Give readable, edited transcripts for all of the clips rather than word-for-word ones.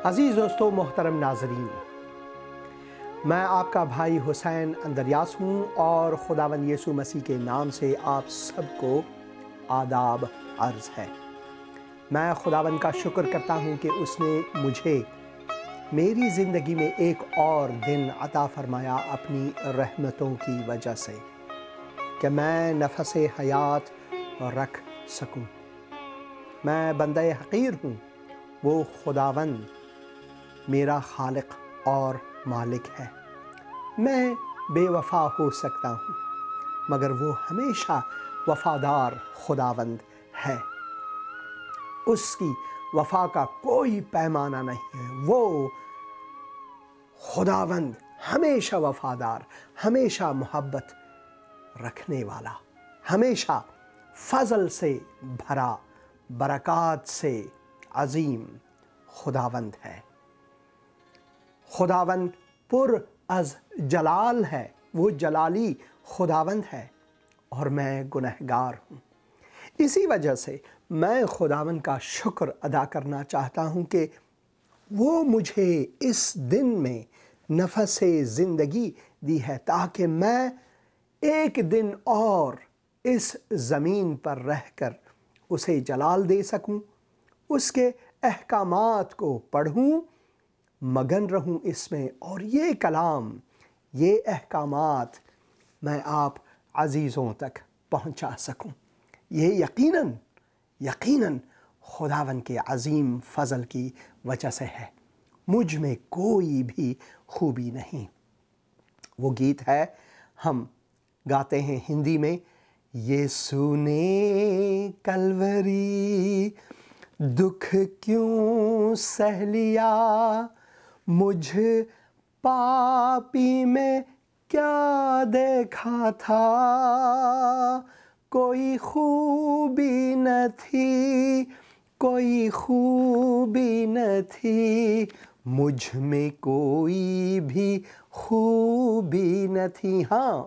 عزیز دوستو، محترم ناظرین، میں آپ کا بھائی حسین اندریاس ہوں اور خداوند یسوع مسیح کے نام سے آپ سب کو آداب عرض ہے۔ میں خداوند کا شکر کرتا ہوں کہ اس نے مجھے میری زندگی میں ایک اور دن عطا فرمایا اپنی رحمتوں کی وجہ سے، کہ میں نفس حیات رکھ سکوں۔ میں بندہ حقیر ہوں، وہ خداوند میرا خالق اور مالک ہے۔ میں بے وفا ہو سکتا ہوں، مگر وہ ہمیشہ وفادار خداوند ہے۔ اس کی وفا کا کوئی پیمانہ نہیں ہے۔ وہ خداوند ہمیشہ وفادار، ہمیشہ محبت رکھنے والا، ہمیشہ فضل سے بھرا، برکات سے عظیم خداوند ہے۔ خداوند پر از جلال ہے، وہ جلالی خداوند ہے اور میں گنہگار ہوں۔ اسی وجہ سے میں خداوند کا شکر ادا کرنا چاہتا ہوں کہ وہ مجھے اس دن میں نفس زندگی دی ہے، تاکہ میں ایک دن اور اس زمین پر رہ کر اسے جلال دے سکوں، اس کے احکامات کو پڑھوں، مگن رہوں اس میں، اور یہ کلام، یہ احکامات میں آپ عزیزوں تک پہنچا سکوں۔ یہ یقیناً خداوند کے عظیم فضل کی وجہ سے ہے۔ مجھ میں کوئی بھی خوبی نہیں۔ وہ گیت ہے، ہم گاتے ہیں ہندی میں، یسوع نے کلوری دکھ کیوں سہ لیا، مجھ پاپی میں کیا دیکھا تھا، کوئی خوبی نہ تھی، کوئی خوبی نہ تھی، مجھ میں کوئی بھی خوبی نہ تھی۔ ہاں،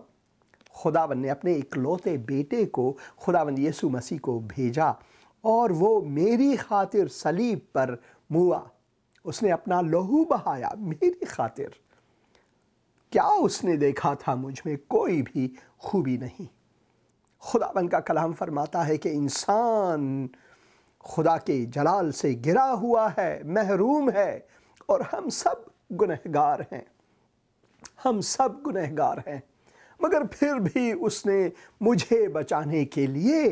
خداوند نے اپنے اکلوتے بیٹے کو، خداوند یسوع مسیح کو بھیجا، اور وہ میری خاطر صلیب پر موا۔ اس نے اپنا لہو بہایا میری خاطر۔ کیا اس نے دیکھا تھا؟ مجھ میں کوئی بھی خوبی نہیں۔ خداوند کا کلام فرماتا ہے کہ انسان خدا کے جلال سے گرا ہوا ہے، محروم ہے، اور ہم سب گنہگار ہیں۔ ہم سب گنہگار ہیں، مگر پھر بھی اس نے مجھے بچانے کے لیے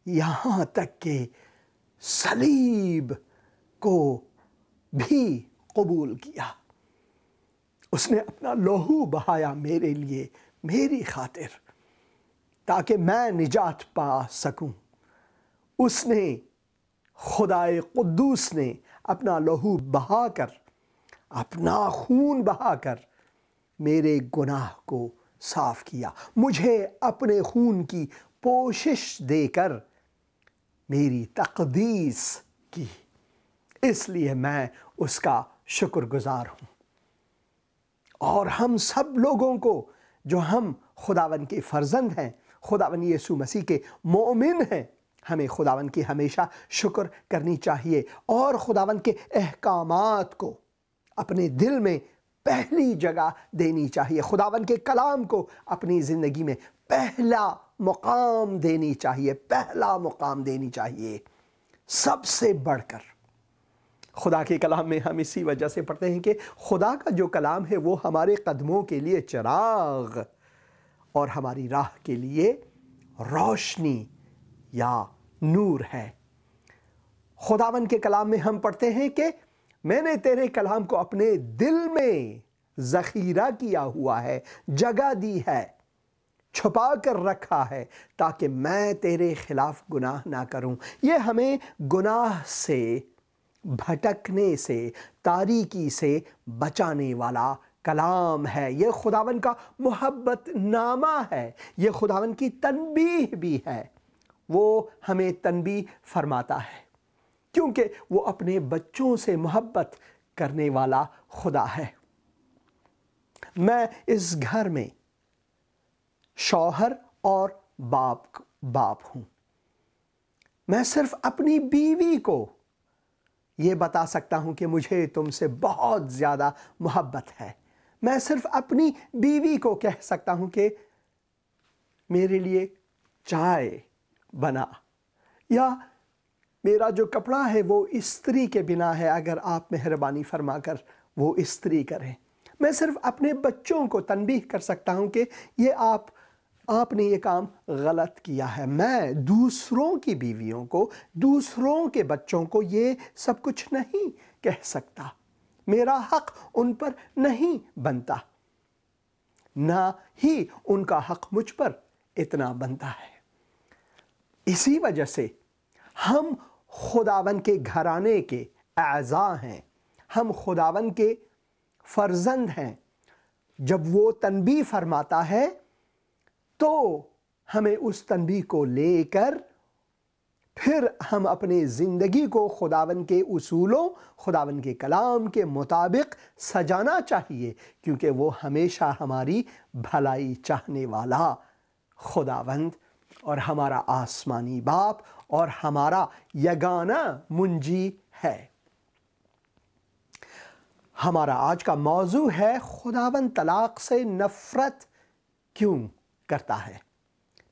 یہاں تک کہ صلیب کو بھی قبول کیا۔ اس نے اپنا لہو بہایا میرے لیے، میری خاطر، تاکہ میں نجات پا سکوں۔ اس نے، خدائے قدوس نے، اپنا لہو بہا کر، اپنا خون بہا کر میرے گناہ کو صاف کیا، مجھے اپنے خون کی پوشش دے کر میری تقدیس کی۔ اس لیے میں اس کا شکر گزار ہوں۔ اور ہم سب لوگوں کو، جو ہم خداوند کے فرزند ہیں، خداوند یسوع مسیح کے مومن ہیں، ہمیں خداوند کی ہمیشہ شکر کرنی چاہیے، اور خداوند کے احکامات کو اپنے دل میں پہلی جگہ دینی چاہیے۔ خداوند کے کلام کو اپنی زندگی میں پہلا مقام دینی چاہیے، پہلا مقام دینی چاہیے، سب سے بڑھ کر۔ خدا کے کلام میں ہم اسی وجہ سے پڑھتے ہیں کہ خدا کا جو کلام ہے وہ ہمارے قدموں کے لیے چراغ اور ہماری راہ کے لیے روشنی یا نور ہے۔ خداوند کے کلام میں ہم پڑھتے ہیں کہ میں نے تیرے کلام کو اپنے دل میں ذخیرہ کیا ہوا ہے، جگہ دی ہے، چھپا کر رکھا ہے، تاکہ میں تیرے خلاف گناہ نہ کروں۔ یہ ہمیں گناہ سے، بھٹکنے سے، تاریکی سے بچانے والا کلام ہے۔ یہ خداوند کا محبت نامہ ہے، یہ خداوند کی تنبیہ بھی ہے۔ وہ ہمیں تنبیہ فرماتا ہے، کیونکہ وہ اپنے بچوں سے محبت کرنے والا خدا ہے۔ میں اس گھر میں شوہر اور باپ ہوں۔ میں صرف اپنی بیوی کو یہ بتا سکتا ہوں کہ مجھے تم سے بہت زیادہ محبت ہے۔ میں صرف اپنی بیوی کو کہہ سکتا ہوں کہ میرے لیے چائے بنا، یا میرا جو کپڑا ہے وہ استری کے بنا ہے، اگر آپ مہربانی فرما کر وہ استری کریں۔ میں صرف اپنے بچوں کو تنبیہ کر سکتا ہوں کہ یہ آپ نے یہ کام غلط کیا ہے۔ میں دوسروں کی بیویوں کو، دوسروں کے بچوں کو یہ سب کچھ نہیں کہہ سکتا۔ میرا حق ان پر نہیں بنتا، نہ ہی ان کا حق مجھ پر اتنا بنتا ہے۔ اسی وجہ سے ہم خداوند کے گھرانے کے اعضاء ہیں، ہم خداوند کے فرزند ہیں۔ جب وہ تنبیہ فرماتا ہے تو ہمیں اس تنبیہ کو لے کر پھر ہم اپنی زندگی کو خداوند کے اصولوں، خداوند کے کلام کے مطابق سجانا چاہیے، کیونکہ وہ ہمیشہ ہماری بھلائی چاہنے والا خداوند اور ہمارا آسمانی باپ اور ہمارا یگانہ منجی ہے۔ ہمارا آج کا موضوع ہے خداوند طلاق سے نفرت کیوں کرتا ہے۔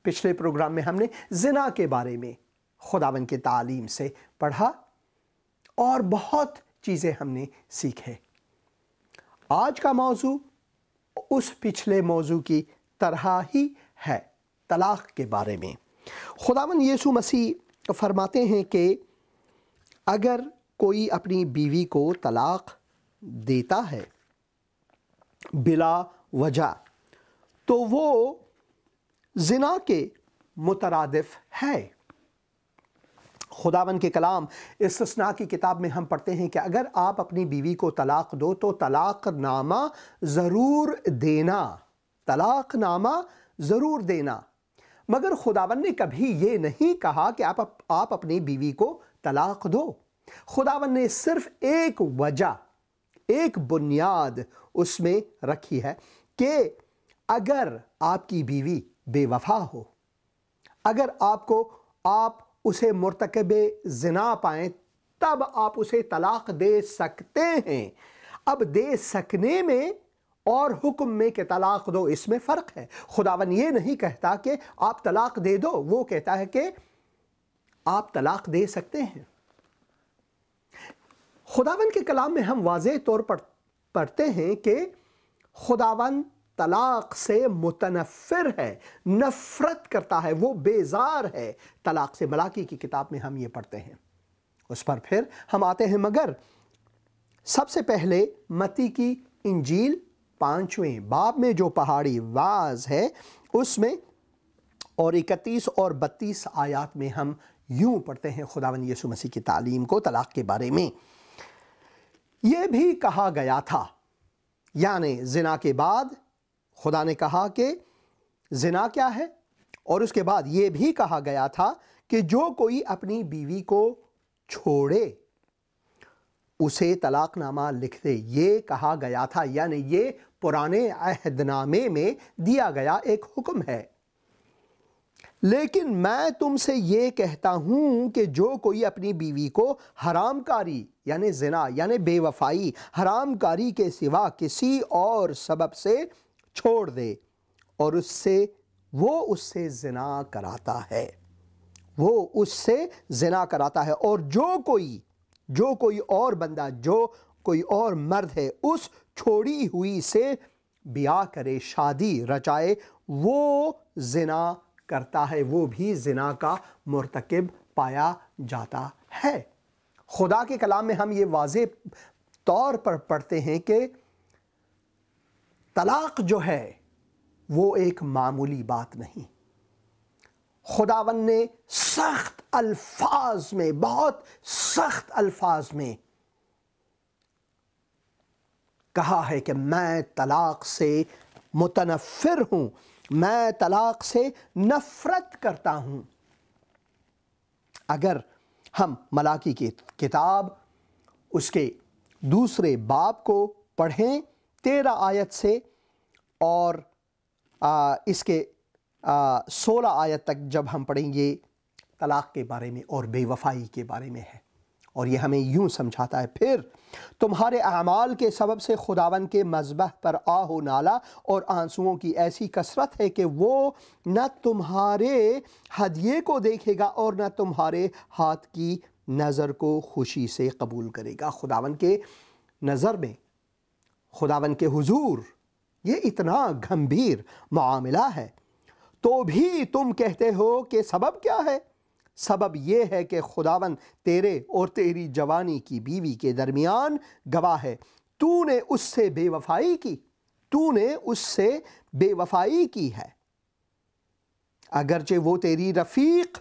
پچھلے پروگرام میں ہم نے زنا کے بارے میں خداوند کی تعلیم سے پڑھا اور بہت چیزیں ہم نے سیکھے۔ آج کا موضوع اس پچھلے موضوع کی طرح ہی ہے، طلاق کے بارے میں۔ خداوند یسوع مسیح فرماتے ہیں کہ اگر کوئی اپنی بیوی کو طلاق دیتا ہے بلا وجہ تو وہ زنا کے مترادف ہے۔ خداوند کے کلام استثناء کی کتاب میں ہم پڑھتے ہیں کہ اگر آپ اپنی بیوی کو طلاق دو تو طلاق نامہ ضرور دینا، طلاق نامہ ضرور دینا۔ مگر خداوند نے کبھی یہ نہیں کہا کہ آپ اپنی بیوی کو طلاق دو۔ خداوند نے صرف ایک وجہ، ایک بنیاد اس میں رکھی ہے کہ اگر آپ کی بیوی بے وفا ہو، اگر آپ اسے مرتکب زنا پائیں، تب آپ اسے طلاق دے سکتے ہیں۔ اب دے سکنے میں اور حکم میں کہ طلاق دو، اس میں فرق ہے۔ خداوند یہ نہیں کہتا کہ آپ طلاق دے دو، وہ کہتا ہے کہ آپ طلاق دے سکتے ہیں۔ خداوند کے کلام میں ہم واضح طور پر پڑھتے ہیں کہ خداوند طلاق سے متنفر ہے، نفرت کرتا ہے، وہ بیزار ہے طلاق سے۔ ملاکی کی کتاب میں ہم یہ پڑھتے ہیں۔ اس پر پھر ہم آتے ہیں، مگر سب سے پہلے متی کی انجیل 5ویں باب میں جو پہاڑی وعظ ہے اس میں اور 31 اور 32 آیات میں ہم یوں پڑھتے ہیں خداوند یسوع مسیح کی تعلیم کو طلاق کے بارے میں۔ یہ بھی کہا گیا تھا، یعنی زنا کے بعد خدا نے کہا کہ زنا کیا ہے، اور اس کے بعد یہ بھی کہا گیا تھا کہ جو کوئی اپنی بیوی کو چھوڑے اسے طلاق نامہ لکھ دے۔ یہ کہا گیا تھا، یعنی یہ پرانے عہد نامے میں دیا گیا ایک حکم ہے۔ لیکن میں تم سے یہ کہتا ہوں کہ جو کوئی اپنی بیوی کو حرام کاری یعنی زنا یعنی بے وفائی، حرام کاری کے سوا کسی اور سبب سے چھوڑ دے اور وہ اس سے زنا کراتا ہے، وہ اس سے زنا کراتا ہے، اور جو کوئی اور بندہ، جو کوئی اور مرد ہے اس چھوڑی ہوئی سے بیاہ کرے، شادی رچائے، وہ زنا کرتا ہے، وہ بھی زنا کا مرتکب پایا جاتا ہے۔ خدا کے کلام میں ہم یہ واضح طور پر پڑھتے ہیں کہ طلاق جو ہے وہ ایک معمولی بات نہیں۔ خداوند نے سخت الفاظ میں، بہت سخت الفاظ میں کہا ہے کہ میں طلاق سے متنفر ہوں، میں طلاق سے نفرت کرتا ہوں۔ اگر ہم ملاکی کی کتاب اس کے 2 باب کو پڑھیں 13 آیت سے اور اس کے 16 آیت تک جب ہم پڑھیں گے، طلاق کے بارے میں اور بے وفائی کے بارے میں ہے، اور یہ ہمیں یوں سمجھاتا ہے، پھر تمہارے اعمال کے سبب سے خداوند کے مذبح پر آہ و نالہ اور آنسوؤں کی ایسی کثرت ہے کہ وہ نہ تمہارے ہدیے کو دیکھے گا اور نہ تمہارے ہاتھ کی نظر کو خوشی سے قبول کرے گا۔ خداوند کے نظر میں، خداوند کے حضور یہ اتنا گھمبیر معاملہ ہے، تو بھی تم کہتے ہو کہ سبب کیا ہے؟ سبب یہ ہے کہ خداوند تیرے اور تیری جوانی کی بیوی کے درمیان گواہ ہے، تو نے اس سے بے وفائی کی، تو نے اس سے بے وفائی کی ہے، اگرچہ وہ تیری رفیق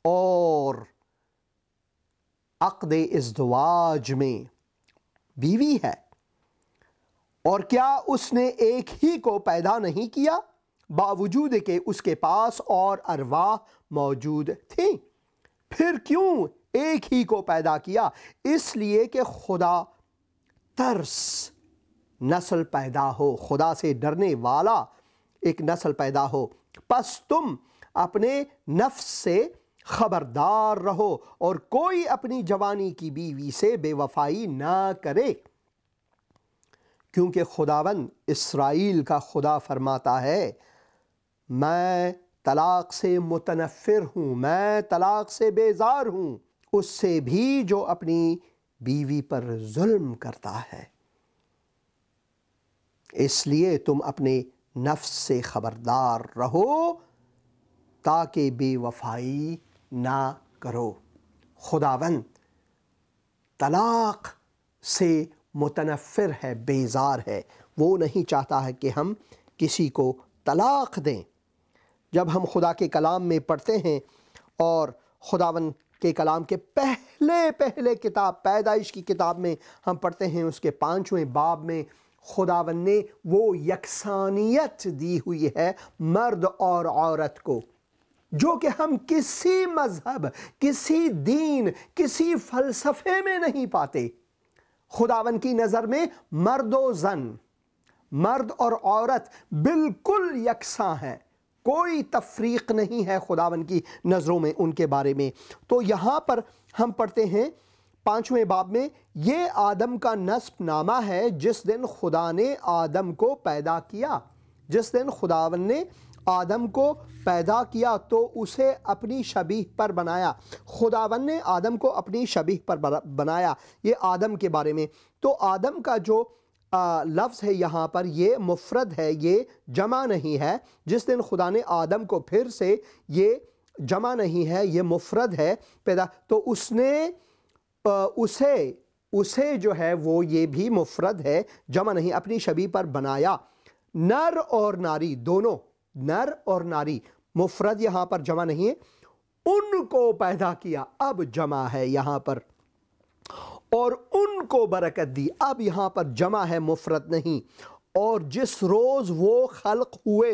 اور عقد ازدواج میں بیوی ہے۔ اور کیا اس نے ایک ہی کو پیدا نہیں کیا، باوجود کہ اس کے پاس اور ارواح موجود تھیں؟ پھر کیوں ایک ہی کو پیدا کیا؟ اس لیے کہ خدا ترس نسل پیدا ہو، خدا سے ڈرنے والا ایک نسل پیدا ہو۔ پس تم اپنے نفس سے خبردار رہو اور کوئی اپنی جوانی کی بیوی سے بے وفائی نہ کرے، کیونکہ خداوند اسرائیل کا خدا فرماتا ہے، میں طلاق سے متنفر ہوں، میں طلاق سے بیزار ہوں، اس سے بھی جو اپنی بیوی پر ظلم کرتا ہے۔ اس لیے تم اپنے نفس سے خبردار رہو تاکہ بے وفائی نہ کرو۔ خداوند طلاق سے متنفر ہے، بیزار ہے، وہ نہیں چاہتا ہے کہ ہم کسی کو طلاق دیں۔ جب ہم خدا کے کلام میں پڑھتے ہیں اور خداوند کے کلام کے پہلے کتاب پیدائش کی کتاب میں ہم پڑھتے ہیں، اس کے 5ویں باب میں خداوند نے وہ یکسانیت دی ہوئی ہے مرد اور عورت کو، جو کہ ہم کسی مذہب، کسی دین، کسی فلسفے میں نہیں پاتے۔ خداوند کی نظر میں مرد و زن، مرد اور عورت بالکل یکساں ہیں، کوئی تفریق نہیں ہے خداوند کی نظروں میں ان کے بارے میں۔ تو یہاں پر ہم پڑھتے ہیں 5ویں باب میں، یہ آدم کا نسب نامہ ہے جس دن خدا نے آدم کو پیدا کیا۔ جس دن خداوند نے آدم کو پیدا کیا تو اسے اپنی شبیہ پر بنایا۔ خداوند نے آدم کو اپنی شبیہ پر بنایا، یہ آدم کے بارے میں۔ تو آدم کا جو لفظ ہے یہاں پر، یہ مفرد ہے، یہ جمع نہیں ہے۔ جس دن خدا نے آدم کو، پھر سے یہ جمع نہیں ہے، یہ مفرد ہے پیدا، تو اس نے اسے جو ہے وہ یہ بھی مفرد ہے، جمع نہیں، اپنی شبیہ پر بنایا۔ نر اور ناری دونوں، نر اور ناری، مفرد یہاں پر جمع نہیں ہے، ان کو پیدا کیا، اب جمع ہے یہاں پر، اور ان کو برکت دی، اب یہاں پر جمع ہے، مفرد نہیں۔ اور جس روز وہ خلق ہوئے،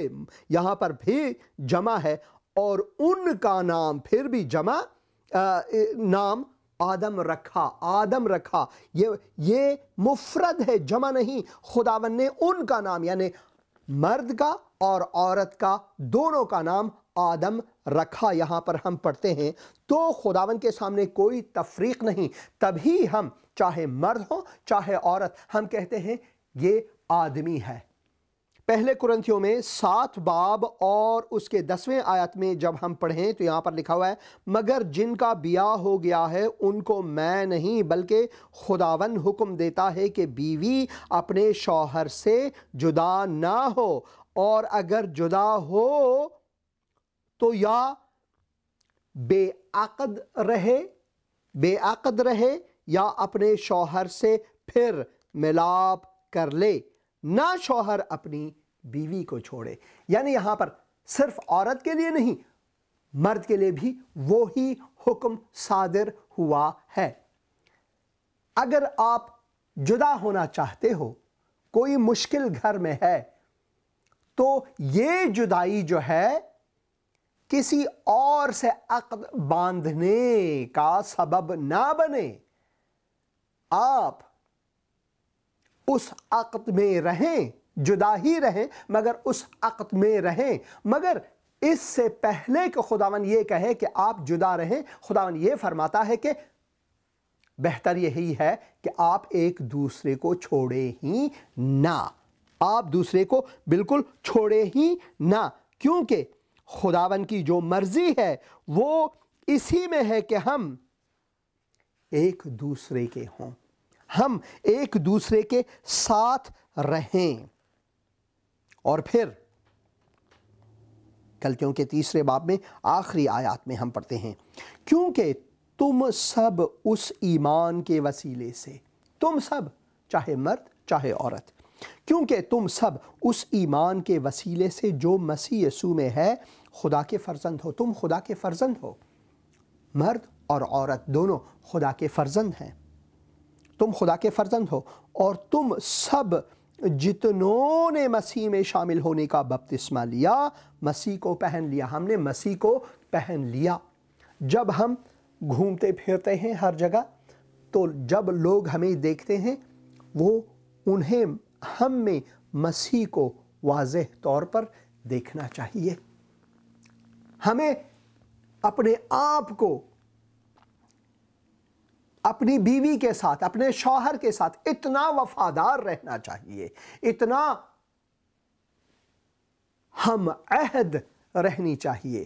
یہاں پر بھی جمع ہے، اور ان کا نام پھر بھی جمع، نام آدم رکھا، آدم رکھا، یہ مفرد ہے، جمع نہیں۔ خداوند نے ان کا نام، یعنی مرد کا اور عورت کا، دونوں کا نام آدم رکھا، یہاں پر ہم پڑھتے ہیں۔ تو خداوند کے سامنے کوئی تفریق نہیں، تبھی ہم چاہے مرد ہوں چاہے عورت، ہم کہتے ہیں یہ آدمی ہے۔ پہلے کرنتھیوں میں 7 باب اور اس کے 10ویں آیت میں جب ہم پڑھیں تو یہاں پر لکھا ہوا ہے، مگر جن کا بیاہ ہو گیا ہے ان کو میں نہیں بلکہ خداوند حکم دیتا ہے کہ بیوی اپنے شوہر سے جدا نہ ہو، اور اگر جدا ہو تو یا بے عقد رہے یا اپنے شوہر سے پھر ملاپ کر لے، نہ شوہر اپنی بیوی کو چھوڑے۔ یعنی یہاں پر صرف عورت کے لیے نہیں، مرد کے لیے بھی وہی حکم صادر ہوا ہے۔ اگر آپ جدا ہونا چاہتے ہو، کوئی مشکل گھر میں ہے، تو یہ جدائی جو ہے کسی اور سے عقد باندھنے کا سبب نہ بنے۔ آپ اس عقد میں رہیں، جدا ہی رہیں، مگر اس عقد میں رہیں، مگر اس سے پہلے کہ خداوند یہ کہے کہ آپ جدا رہیں، خداوند یہ فرماتا ہے کہ بہتر یہی ہے کہ آپ ایک دوسرے کو چھوڑے ہی نہ، آپ دوسرے کو بالکل چھوڑے ہی نہ، کیونکہ خداوند کی جو مرضی ہے وہ اسی میں ہے کہ ہم ایک دوسرے کے ہوں، ہم ایک دوسرے کے ساتھ رہیں۔ اور پھر غلطیوں کے تیسرے باب میں آخری آیات میں ہم پڑھتے ہیں، کیونکہ تم سب اس ایمان کے وسیلے سے، تم سب چاہے مرد چاہے عورت، کیونکہ تم سب اس ایمان کے وسیلے سے جو مسیح یسوع میں ہے خدا کے فرزند ہو۔ تم خدا کے فرزند ہو، مرد اور عورت دونوں خدا کے فرزند ہیں، تم خدا کے فرزند ہو، اور تم سب جتنوں نے مسیح میں شامل ہونے کا بپتسمہ لیا، مسیح کو پہن لیا۔ ہم نے مسیح کو پہن لیا۔ جب ہم گھومتے پھرتے ہیں ہر جگہ، تو جب لوگ ہمیں دیکھتے ہیں وہ انہیں ہم میں مسیح کو واضح طور پر دیکھنا چاہیے۔ ہمیں اپنے آپ کو اپنی بیوی کے ساتھ، اپنے شوہر کے ساتھ اتنا وفادار رہنا چاہیے، اتنا ہم عہد رہنی چاہیے،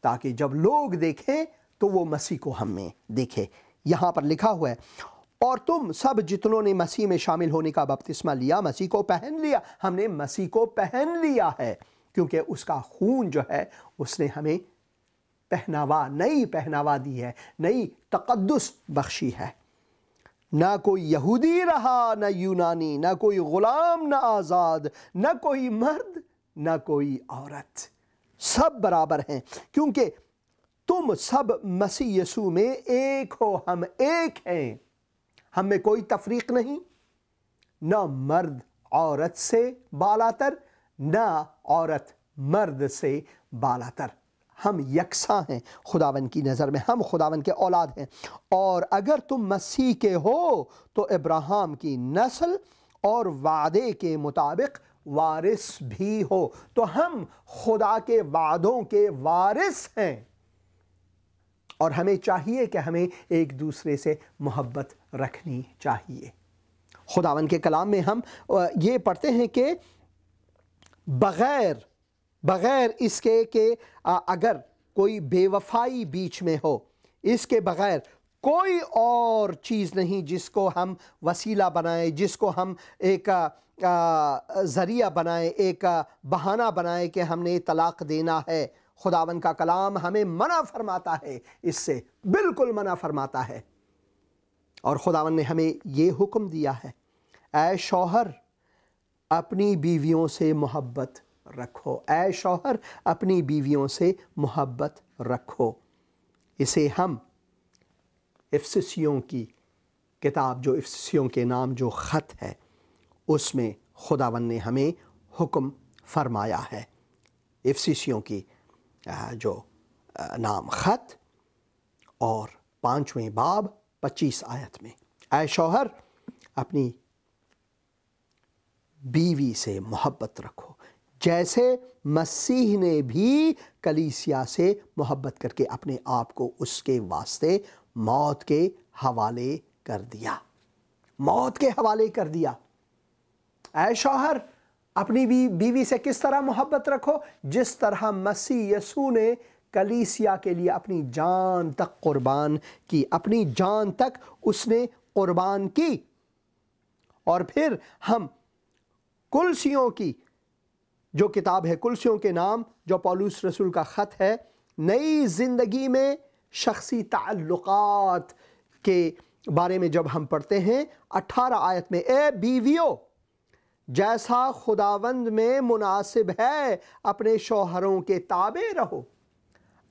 تاکہ جب لوگ دیکھیں تو وہ مسیح کو ہم میں دیکھے۔ یہاں پر لکھا ہوا ہے، اور تم سب جتنوں نے مسیح میں شامل ہونے کا بپتسمہ لیا، مسیح کو پہن لیا۔ ہم نے مسیح کو پہن لیا ہے، کیونکہ اس کا خون جو ہے اس نے ہمیں پہناوا، نئی پہناوا دی ہے، نئی تقدس بخشی ہے۔ نہ کوئی یہودی رہا نہ یونانی، نہ کوئی غلام نہ آزاد، نہ کوئی مرد نہ کوئی عورت، سب برابر ہیں، کیونکہ تم سب مسیح یسوع میں ایک ہو۔ ہم ایک ہیں، ہم میں کوئی تفریق نہیں، نہ مرد عورت سے بالاتر، نہ عورت مرد سے بالاتر۔ ہم یکساں ہیں خداوند کی نظر میں، ہم خداوند کے اولاد ہیں۔ اور اگر تم مسیح کے ہو تو ابراہیم کی نسل اور وعدے کے مطابق وارث بھی ہو۔ تو ہم خدا کے وعدوں کے وارث ہیں، اور ہمیں چاہیے کہ ہمیں ایک دوسرے سے محبت رکھنی چاہیے۔ خداوند کے کلام میں ہم یہ پڑھتے ہیں کہ بغیر اس کے کہ اگر کوئی بے وفائی بیچ میں ہو، اس کے بغیر کوئی اور چیز نہیں جس کو ہم وسیلہ بنائیں، جس کو ہم ایک ذریعہ بنائیں، ایک بہانہ بنائیں کہ ہم نے طلاق دینا ہے۔ خداوند کا کلام ہمیں منع فرماتا ہے، اس سے بالکل منع فرماتا ہے۔ اور خداوند نے ہمیں یہ حکم دیا ہے، اے شوہر اپنی بیویوں سے محبت رکھو، اے شوہر اپنی بیویوں سے محبت رکھو۔ اسے ہم افسسیوں کی کتاب، جو افسسیوں کے نام جو خط ہے، اس میں خداوند نے ہمیں حکم فرمایا ہے۔ افسسیوں کی جو نام خط، اور 5ویں باب 25 آیت میں، اے شوہر اپنی بیوی سے محبت رکھو، جیسے مسیح نے بھی کلیسیا سے محبت کر کے اپنے آپ کو اس کے واسطے موت کے حوالے کر دیا، موت کے حوالے کر دیا۔ اے شوہر اپنی بیوی سے کس طرح محبت رکھو؟ جس طرح مسیح یسوع نے کلیسیا کے لیے اپنی جان تک قربان کی، اپنی جان تک اس نے قربان کی۔ اور پھر ہم کلسیوں کی جو کتاب ہے، کلسیوں کے نام جو پولس رسول کا خط ہے، نئی زندگی میں شخصی تعلقات کے بارے میں جب ہم پڑھتے ہیں 18 آیت میں، اے بیویوں جیسا خداوند میں مناسب ہے اپنے شوہروں کے تابع رہو۔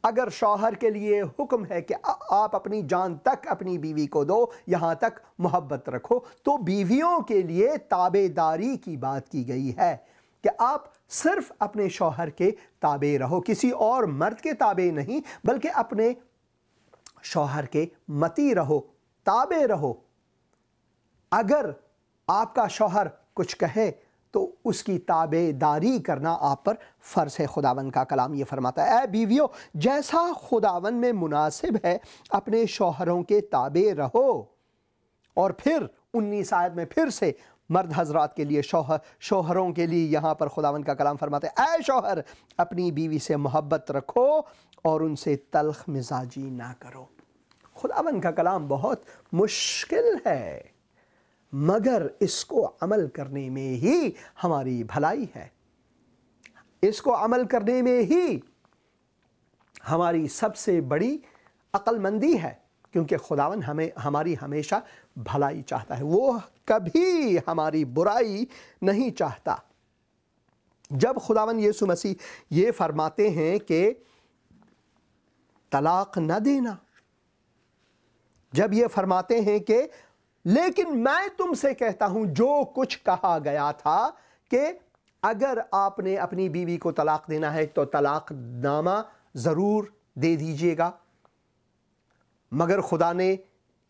اگر شوہر کے لیے حکم ہے کہ آپ اپنی جان تک اپنی بیوی کو دو، یہاں تک محبت رکھو، تو بیویوں کے لیے تابع داری کی بات کی گئی ہے کہ آپ صرف اپنے شوہر کے تابع رہو، کسی اور مرد کے تابع نہیں، بلکہ اپنے شوہر کے مطیع رہو، تابع رہو۔ اگر آپ کا شوہر کچھ کہے تو اس کی تابع داری کرنا آپ پر فرض ہے۔ خداوند کا کلام یہ فرماتا ہے، اے بیویوں جیسا خداوند میں مناسب ہے اپنے شوہروں کے تابع رہو۔ اور پھر 19 آیت میں پھر سے مرد حضرات کے لیے، شوہروں کے لیے یہاں پر خداوند کا کلام فرماتے ہیں، اے شوہر اپنی بیوی سے محبت رکھو اور ان سے تلخ مزاجی نہ کرو۔ خداوند کا کلام بہت مشکل ہے، مگر اس کو عمل کرنے میں ہی ہماری بھلائی ہے، اس کو عمل کرنے میں ہی ہماری سب سے بڑی عقل مندی ہے، کیونکہ خداوند ہماری ہمیشہ بھلائی چاہتا ہے، وہ کبھی ہماری برائی نہیں چاہتا۔ جب خداوند یسوع مسیح یہ فرماتے ہیں کہ طلاق نہ دینا، جب یہ فرماتے ہیں کہ لیکن میں تم سے کہتا ہوں جو کچھ کہا گیا تھا کہ اگر آپ نے اپنی بیوی کو طلاق دینا ہے تو طلاق نامہ ضرور دے دیجئے گا، مگر خدا نے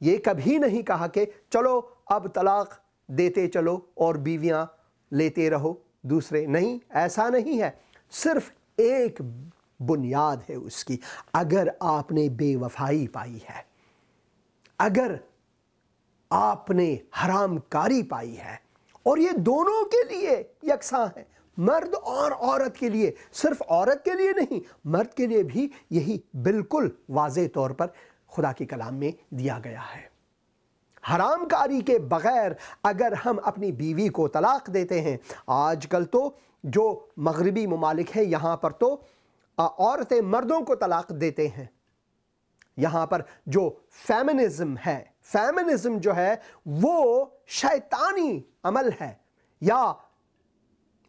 یہ کبھی نہیں کہا کہ چلو اب طلاق دیتے چلو اور بیویاں لیتے رہو دوسرے، نہیں، ایسا نہیں ہے۔ صرف ایک بنیاد ہے اس کی، اگر آپ نے بے وفائی پائی ہے، اگر آپ نے حرام کاری پائی ہے، اور یہ دونوں کے لیے یکساں ہے، مرد اور عورت کے لیے، صرف عورت کے لیے نہیں، مرد کے لیے بھی یہی بالکل واضح طور پر خدا کے کلام میں دیا گیا ہے۔ حرام کاری کے بغیر اگر ہم اپنی بیوی کو طلاق دیتے ہیں، آج کل تو جو مغربی ممالک ہیں یہاں پر تو عورتیں مردوں کو طلاق دیتے ہیں، یہاں پر جو فیمنزم ہے، فیمنزم جو ہے وہ شیطانی عمل ہے، یا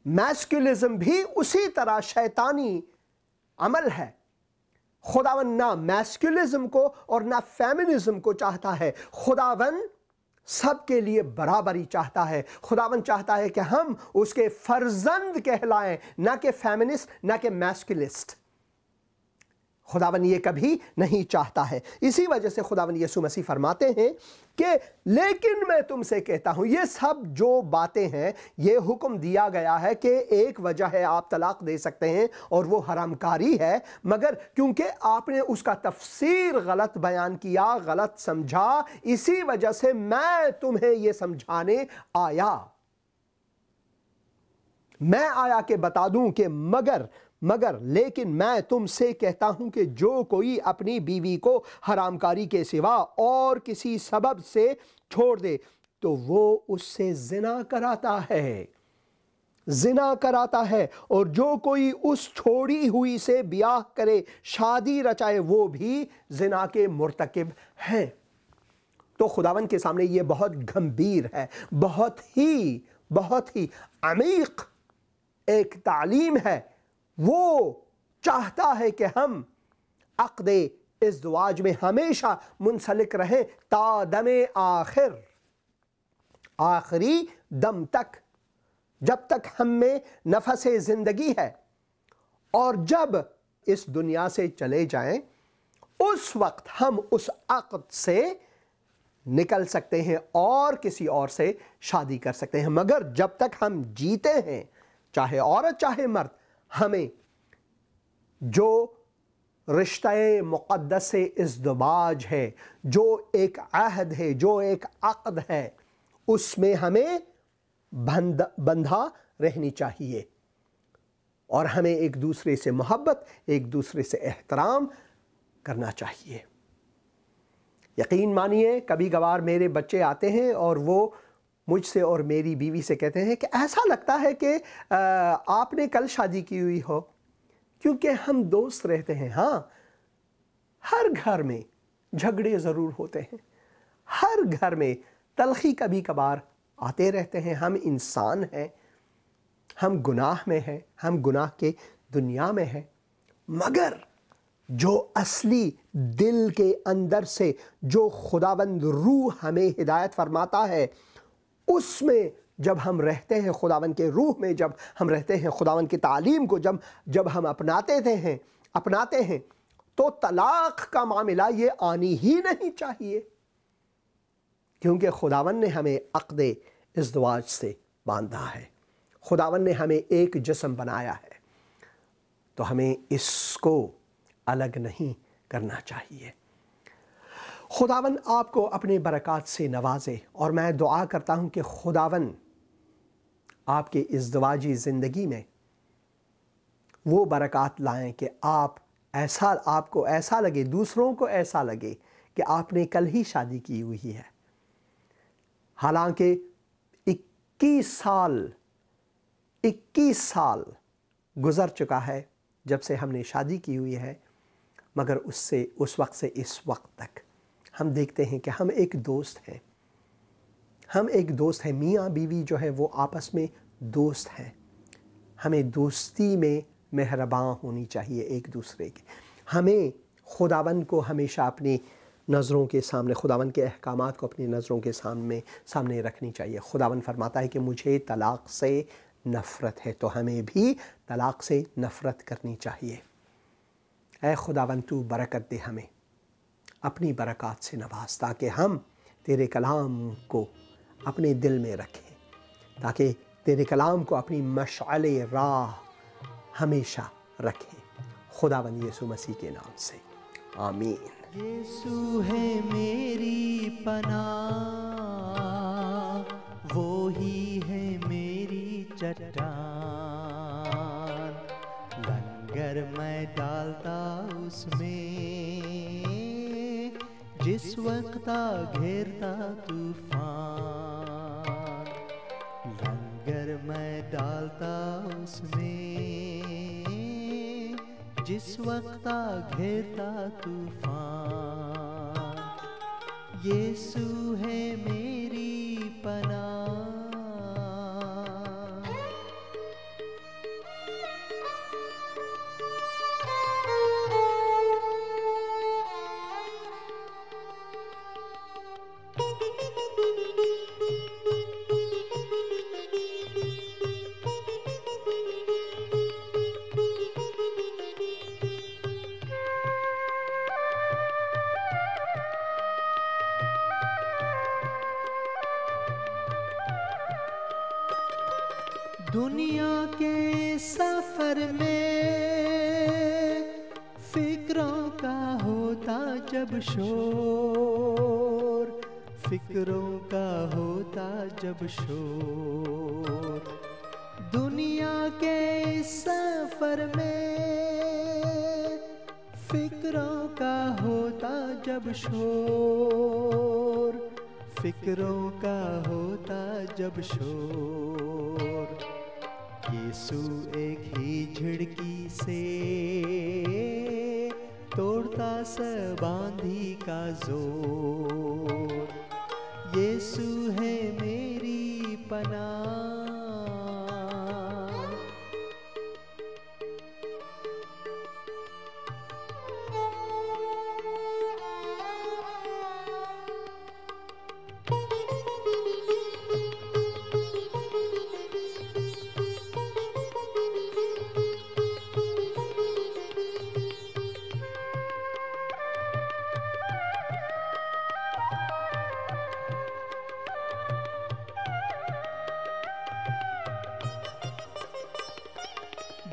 میسکولزم بھی اسی طرح شیطانی عمل ہے۔ خداوند نہ میسکولزم کو اور نہ فیمنزم کو چاہتا ہے، خداوند سب کے لیے برابری چاہتا ہے۔ خداوند چاہتا ہے کہ ہم اس کے فرزند کہلائیں، نہ کہ فیمنسٹ، نہ کہ میسکولسٹ۔ خداوند یہ کبھی نہیں چاہتا ہے۔ اسی وجہ سے خداوند یسوع مسیح فرماتے ہیں کہ لیکن میں تم سے کہتا ہوں، یہ سب جو باتیں ہیں، یہ حکم دیا گیا ہے کہ ایک وجہ ہے آپ طلاق دے سکتے ہیں اور وہ حرام کاری ہے، مگر کیونکہ آپ نے اس کا تفسیر غلط بیان کیا، غلط سمجھا، اسی وجہ سے میں تمہیں یہ سمجھانے آیا۔ میں آیا کہ بتا دوں کہ مگر لیکن میں تم سے کہتا ہوں کہ جو کوئی اپنی بیوی کو حرام کاری کے سوا اور کسی سبب سے چھوڑ دے تو وہ اس سے زنا کراتا ہے، اور جو کوئی اس چھوڑی ہوئی سے بیاہ کرے، شادی رچائے، وہ بھی زنا کے مرتکب ہیں۔ تو خداوند کے سامنے یہ بہت گھمبیر ہے، بہت ہی عمیق ایک تعلیم ہے۔ وہ چاہتا ہے کہ ہم عقد ازدواج میں ہمیشہ منسلک رہیں تا دم آخری دم تک، جب تک ہم میں نفس زندگی ہے، اور جب اس دنیا سے چلے جائیں اس وقت ہم اس عقد سے نکل سکتے ہیں اور کسی اور سے شادی کر سکتے ہیں، مگر جب تک ہم جیتے ہیں، چاہے عورت چاہے مرد، ہمیں جو رشتہ مقدس ازدواج ہے، جو ایک عہد ہے، جو ایک عقد ہے، اس میں ہمیں بندھا رہنی چاہیے، اور ہمیں ایک دوسرے سے محبت، ایک دوسرے سے احترام کرنا چاہیے۔ یقین مانیے کبھی کبھار میرے بچے آتے ہیں اور وہ مجھ سے اور میری بیوی سے کہتے ہیں کہ ایسا لگتا ہے کہ آپ نے کل شادی کی ہوئی ہو، کیونکہ ہم دوست رہتے ہیں۔ ہاں، ہر گھر میں جھگڑے ضرور ہوتے ہیں، ہر گھر میں تلخی کبھی کبھار آتے رہتے ہیں، ہم انسان ہیں، ہم گناہ میں ہیں، ہم گناہ کے دنیا میں ہیں، مگر جو اصلی دل کے اندر سے جو خداوند روح ہمیں ہدایت فرماتا ہے، اس میں جب ہم رہتے ہیں، خداوند کے روح میں جب ہم رہتے ہیں، خداوند کی تعلیم کو جب ہم اپناتے ہیں تو طلاق کا معاملہ یہ آنی ہی نہیں چاہیے، کیونکہ خداوند نے ہمیں عقد ازدواج سے باندھا ہے، خداوند نے ہمیں ایک جسم بنایا ہے، تو ہمیں اس کو الگ نہیں کرنا چاہیے۔ خداوند آپ کو اپنے برکات سے نوازے، اور میں دعا کرتا ہوں کہ خداوند آپ کے ازدواجی زندگی میں وہ برکات لائیں کہ آپ کو ایسا لگے، دوسروں کو ایسا لگے کہ آپ نے کل ہی شادی کی ہوئی ہے، حالانکہ 21 سال گزر چکا ہے جب سے ہم نے شادی کی ہوئی ہے، مگر اس وقت سے اس وقت تک ہم دیکھتے ہیں کہ ہم ایک دوست ہیں، میاں بیوی جو ہے وہ آپس میں دوست ہیں۔ ہمیں دوستی میں مہرباں ہونی چاہیے ایک دوسرے کے۔ ہمیں خداوند کو ہمیشہ اپنی نظروں کے سامنے، خداوند کے احکامات کو اپنی نظروں کے سامنے رکھنی چاہیے۔ خداوند فرماتا ہے کہ مجھے طلاق سے نفرت ہے، تو ہمیں بھی طلاق سے نفرت کرنی چاہیے۔ اے خداوند تو برکت دے، ہمیں اپنی برکات سے نواز، تاکہ ہم تیرے کلام کو اپنے دل میں رکھیں، تاکہ تیرے کلام کو اپنی مشعل راہ ہمیشہ رکھیں۔ خداوند یسوع مسیح کے نام سے آمین۔ یسوع ہے میری پناہ، وہی ہے میری چٹان، لنگر میں ڈالتا اس میں جس وقت گھیرتا طوفان، لنگر میں ڈالتا اس میں جس وقت گھیرتا طوفان، یسوع ہے میری پناہ۔ دنیا کے سفر میں فکروں کا ہوتا جب شور، فکروں کا ہوتا جب شور، دنیا کے سفر میں فکروں کا ہوتا جب شور، فکروں کا ہوتا جب شور، یسوع ایک ہی جھڑکی سے توڑتا سب آندھی کا زور، یسوع ہے میری پناہ۔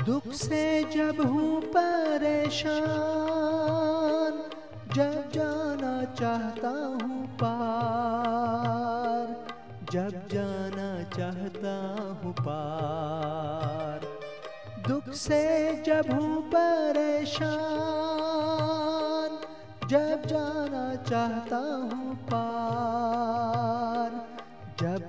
دکھ سے جب ہوں پریشان، جب جانا چاہتا ہوں پار، جب جانا چاہتا ہوں پار، دکھ سے جب ہوں پریشان، جب جانا چاہتا ہوں پار، جب